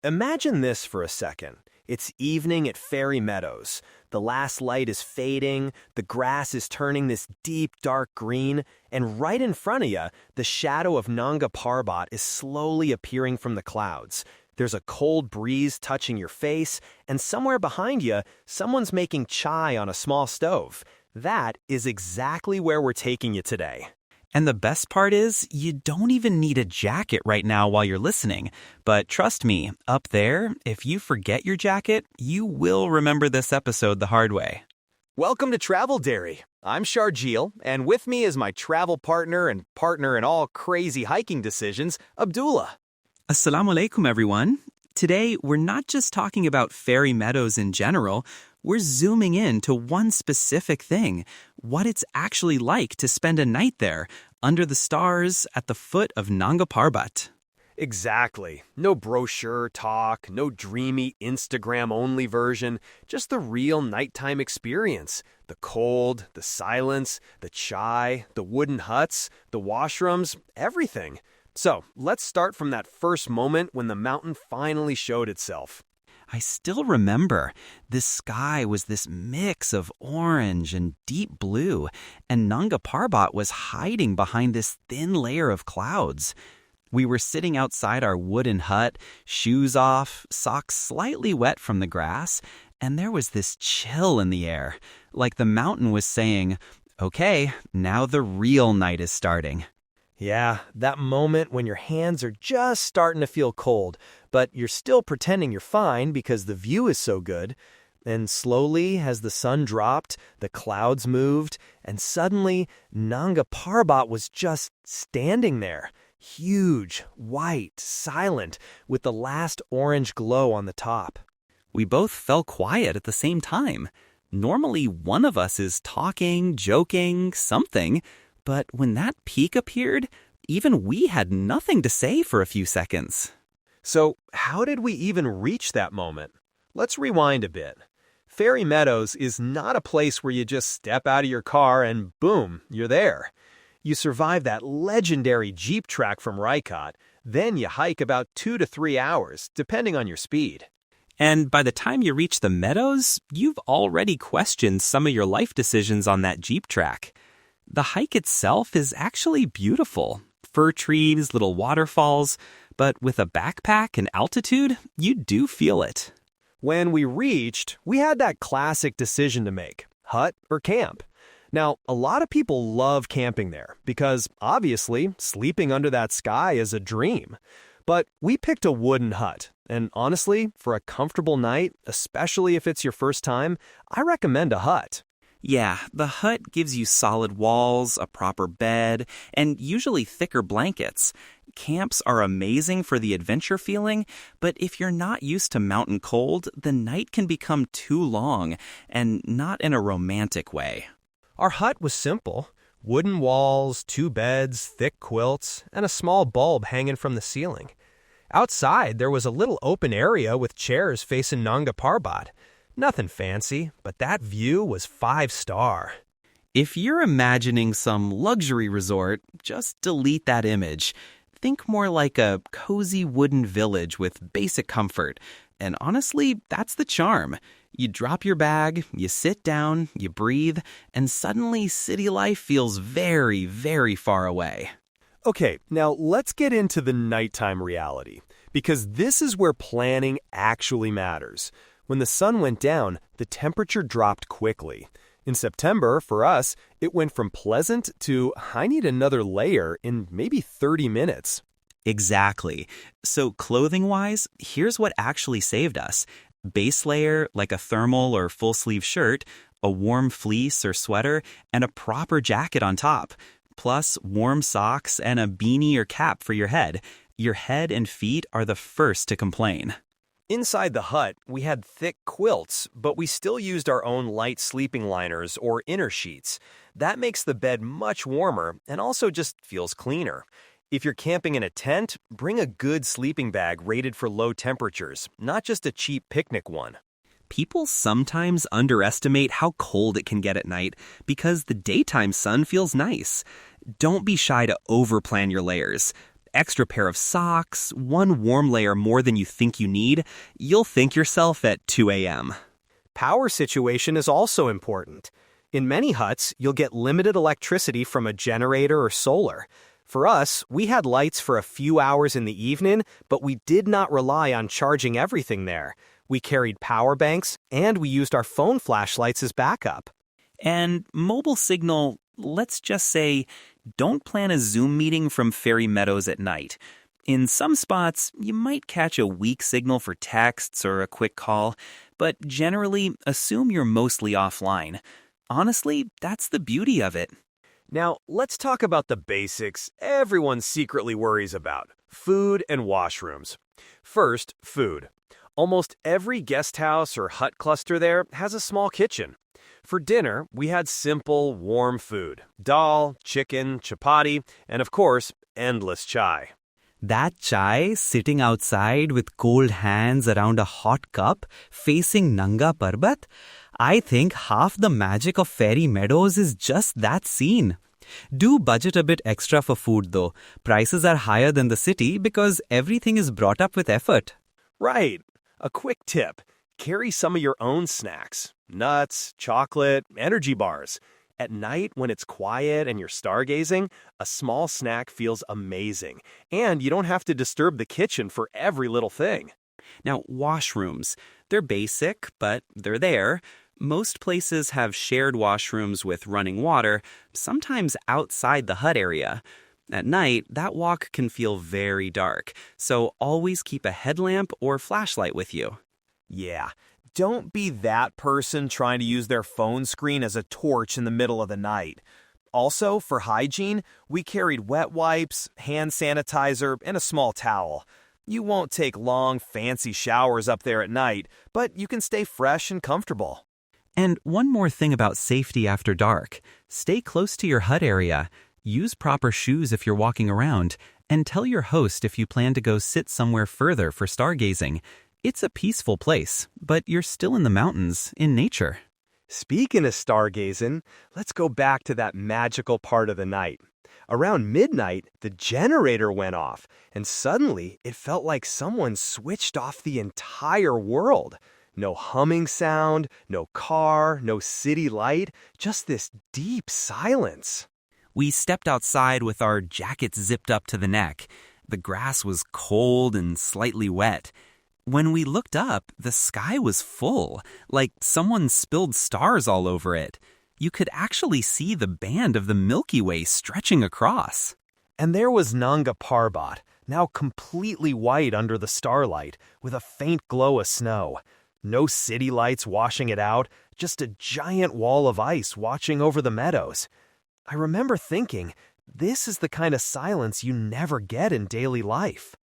Imagine this for a second. It's evening at Fairy Meadows. The last light is fading, the grass is turning this deep, dark green, and right in front of you, the shadow of Nanga Parbat is slowly appearing from the clouds. There's a cold breeze touching your face, and somewhere behind you, someone's making chai on a small stove. That is exactly where we're taking you today. And the best part is, you don't even need a jacket right now while you're listening. But trust me, up there, if you forget your jacket, you will remember this episode the hard way. Welcome to Travel Dairy. I'm Sharjeel, and with me is my travel partner and partner in all crazy hiking decisions, Abdullah. Assalamu alaikum, everyone. Today, we're not just talking about Fairy Meadows in general. We're zooming in to one specific thing, what it's actually like to spend a night there, under the stars, at the foot of Nanga Parbat. Exactly. No brochure talk, no dreamy Instagram-only version, just the real nighttime experience. The cold, the silence, the chai, the wooden huts, the washrooms, everything. So, let's start from that first moment when the mountain finally showed itself. I still remember this sky was this mix of orange and deep blue, and Nanga Parbat was hiding behind this thin layer of clouds. We were sitting outside our wooden hut, shoes off, socks slightly wet from the grass, and there was this chill in the air, like the mountain was saying, "Okay, now the real night is starting." Yeah, that moment when your hands are just starting to feel cold, but you're still pretending you're fine because the view is so good. And slowly, as the sun dropped, the clouds moved, and suddenly, Nanga Parbat was just standing there. Huge, white, silent, with the last orange glow on the top. We both fell quiet at the same time. Normally, one of us is talking, joking, something. But when that peak appeared, even we had nothing to say for a few seconds. So, how did we even reach that moment? Let's rewind a bit. Fairy Meadows is not a place where you just step out of your car and boom, you're there. You survive that legendary Jeep track from Raikot, then you hike about 2 to 3 hours, depending on your speed. And by the time you reach the meadows, you've already questioned some of your life decisions on that Jeep track. The hike itself is actually beautiful. Fir trees, little waterfalls, but with a backpack and altitude, you do feel it. When we reached, we had that classic decision to make, hut or camp. Now, a lot of people love camping there because, obviously, sleeping under that sky is a dream. But we picked a wooden hut, and honestly, for a comfortable night, especially if it's your first time, I recommend a hut. Yeah, the hut gives you solid walls, a proper bed, and usually thicker blankets. Camps are amazing for the adventure feeling, but if you're not used to mountain cold, the night can become too long, and not in a romantic way. Our hut was simple. Wooden walls, 2 beds, thick quilts, and a small bulb hanging from the ceiling. Outside, there was a little open area with chairs facing Nanga Parbat. Nothing fancy, but that view was 5-star. If you're imagining some luxury resort, just delete that image. Think more like a cozy wooden village with basic comfort. And honestly, that's the charm. You drop your bag, you sit down, you breathe, and suddenly city life feels very, very far away. Okay, now let's get into the nighttime reality, because this is where planning actually matters. When the sun went down, the temperature dropped quickly. In September, for us, it went from pleasant to I need another layer in maybe 30 minutes. Exactly. So clothing-wise, here's what actually saved us. Base layer, like a thermal or full-sleeve shirt, a warm fleece or sweater, and a proper jacket on top. Plus warm socks and a beanie or cap for your head. Your head and feet are the first to complain. Inside the hut, we had thick quilts, but we still used our own light sleeping liners or inner sheets. That makes the bed much warmer and also just feels cleaner. If you're camping in a tent, bring a good sleeping bag rated for low temperatures, not just a cheap picnic one. People sometimes underestimate how cold it can get at night because the daytime sun feels nice. Don't be shy to overplan your layers. extra pair of socks, one warm layer more than you think you need, you'll thank yourself at 2 a.m. Power situation is also important. In many huts, you'll get limited electricity from a generator or solar. For us, we had lights for a few hours in the evening, but we did not rely on charging everything there. We carried power banks, and we used our phone flashlights as backup. And mobile signal, let's just say, don't plan a Zoom meeting from Fairy Meadows at night. In some spots, you might catch a weak signal for texts or a quick call, but generally, assume you're mostly offline. Honestly, that's the beauty of it. Now, let's talk about the basics everyone secretly worries about: food and washrooms. First, food. Almost every guest house or hut cluster there has a small kitchen. For dinner, we had simple, warm food: dal, chicken, chapati, and of course, endless chai. That chai sitting outside with cold hands around a hot cup facing Nanga Parbat, I think half the magic of Fairy Meadows is just that scene. Do budget a bit extra for food though. Prices are higher than the city because everything is brought up with effort. Right. A quick tip: carry some of your own snacks: nuts, chocolate, energy bars. At night, when it's quiet and you're stargazing, a small snack feels amazing, and you don't have to disturb the kitchen for every little thing. Now, washrooms. They're basic, but they're there. Most places have shared washrooms with running water, sometimes outside the hut area. At night, that walk can feel very dark, so always keep a headlamp or flashlight with you. Yeah, don't be that person trying to use their phone screen as a torch in the middle of the night. Also, for hygiene, we carried wet wipes, hand sanitizer, and a small towel. You won't take long, fancy showers up there at night, but you can stay fresh and comfortable. And one more thing about safety after dark. Stay close to your hut area. Use proper shoes if you're walking around, and tell your host if you plan to go sit somewhere further for stargazing. It's a peaceful place, but you're still in the mountains, in nature. Speaking of stargazing, let's go back to that magical part of the night. Around midnight, the generator went off, and suddenly it felt like someone switched off the entire world. No humming sound, no car, no city light, just this deep silence. We stepped outside with our jackets zipped up to the neck. The grass was cold and slightly wet. When we looked up, the sky was full, like someone spilled stars all over it. You could actually see the band of the Milky Way stretching across. And there was Nanga Parbat, now completely white under the starlight, with a faint glow of snow. No city lights washing it out, just a giant wall of ice watching over the meadows. I remember thinking, this is the kind of silence you never get in daily life.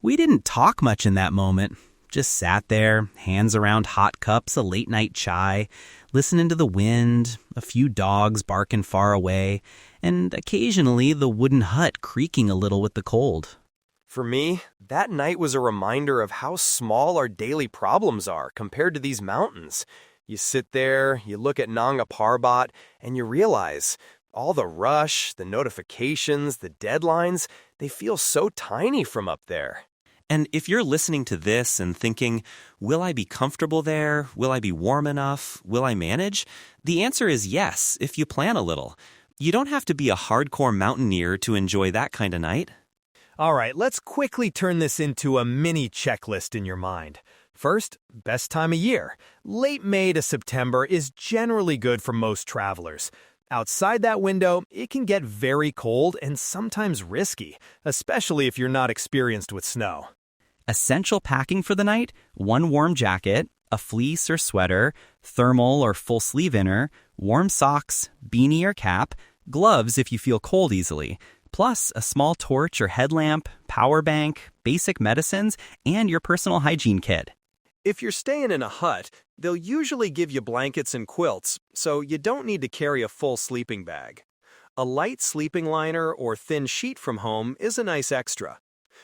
We didn't talk much in that moment. Just sat there, hands around hot cups of late-night chai, listening to the wind, a few dogs barking far away, and occasionally the wooden hut creaking a little with the cold. For me, that night was a reminder of how small our daily problems are compared to these mountains. You sit there, you look at Nanga Parbat, and you realize all the rush, the notifications, the deadlines, they feel so tiny from up there. And if you're listening to this and thinking, will I be comfortable there? Will I be warm enough? Will I manage? The answer is yes, if you plan a little. You don't have to be a hardcore mountaineer to enjoy that kind of night. All right, let's quickly turn this into a mini checklist in your mind. First, best time of year. Late May to September is generally good for most travelers. Outside that window, it can get very cold and sometimes risky, especially if you're not experienced with snow. Essential packing for the night: one warm jacket, a fleece or sweater, thermal or full sleeve inner, warm socks, beanie or cap, gloves if you feel cold easily, plus a small torch or headlamp, power bank, basic medicines, and your personal hygiene kit. If you're staying in a hut, they'll usually give you blankets and quilts, so you don't need to carry a full sleeping bag. A light sleeping liner or thin sheet from home is a nice extra.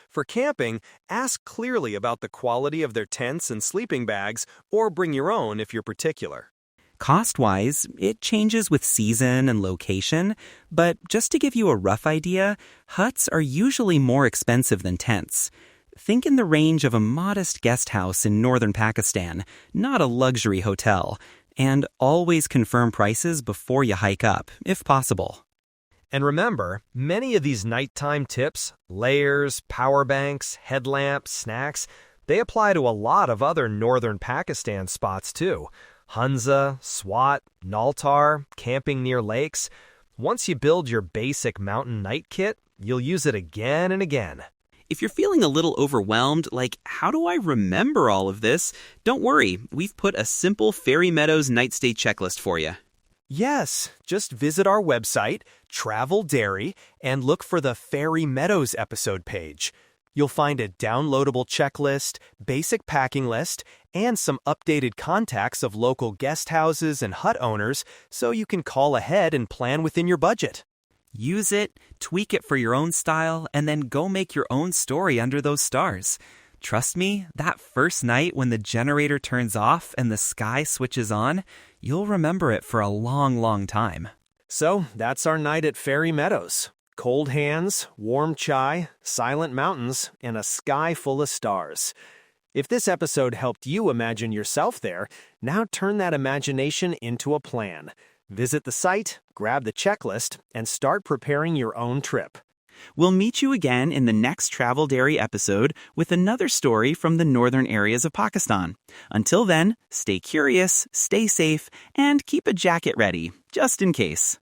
For camping, ask clearly about the quality of their tents and sleeping bags, or bring your own if you're particular. Cost-wise, it changes with season and location, but just to give you a rough idea, huts are usually more expensive than tents. Think in the range of a modest guest house in northern Pakistan, not a luxury hotel. And always confirm prices before you hike up, if possible. And remember, many of these nighttime tips, layers, power banks, headlamps, snacks, they apply to a lot of other northern Pakistan spots too. Hunza, Swat, Naltar, camping near lakes. Once you build your basic mountain night kit, you'll use it again and again. If you're feeling a little overwhelmed, like, how do I remember all of this? Don't worry, we've put a simple Fairy Meadows night stay checklist for you. Yes, just visit our website, Travel Dairy, and look for the Fairy Meadows episode page. You'll find a downloadable checklist, basic packing list, and some updated contacts of local guest houses and hut owners so you can call ahead and plan within your budget. Use it, tweak it for your own style, and then go make your own story under those stars. Trust me, that first night when the generator turns off and the sky switches on, you'll remember it for a long, long time. So, that's our night at Fairy Meadows. Cold hands, warm chai, silent mountains, and a sky full of stars. If this episode helped you imagine yourself there, now turn that imagination into a plan. Visit the site, grab the checklist, and start preparing your own trip. We'll meet you again in the next Travel Dairy episode with another story from the northern areas of Pakistan. Until then, stay curious, stay safe, and keep a jacket ready, just in case.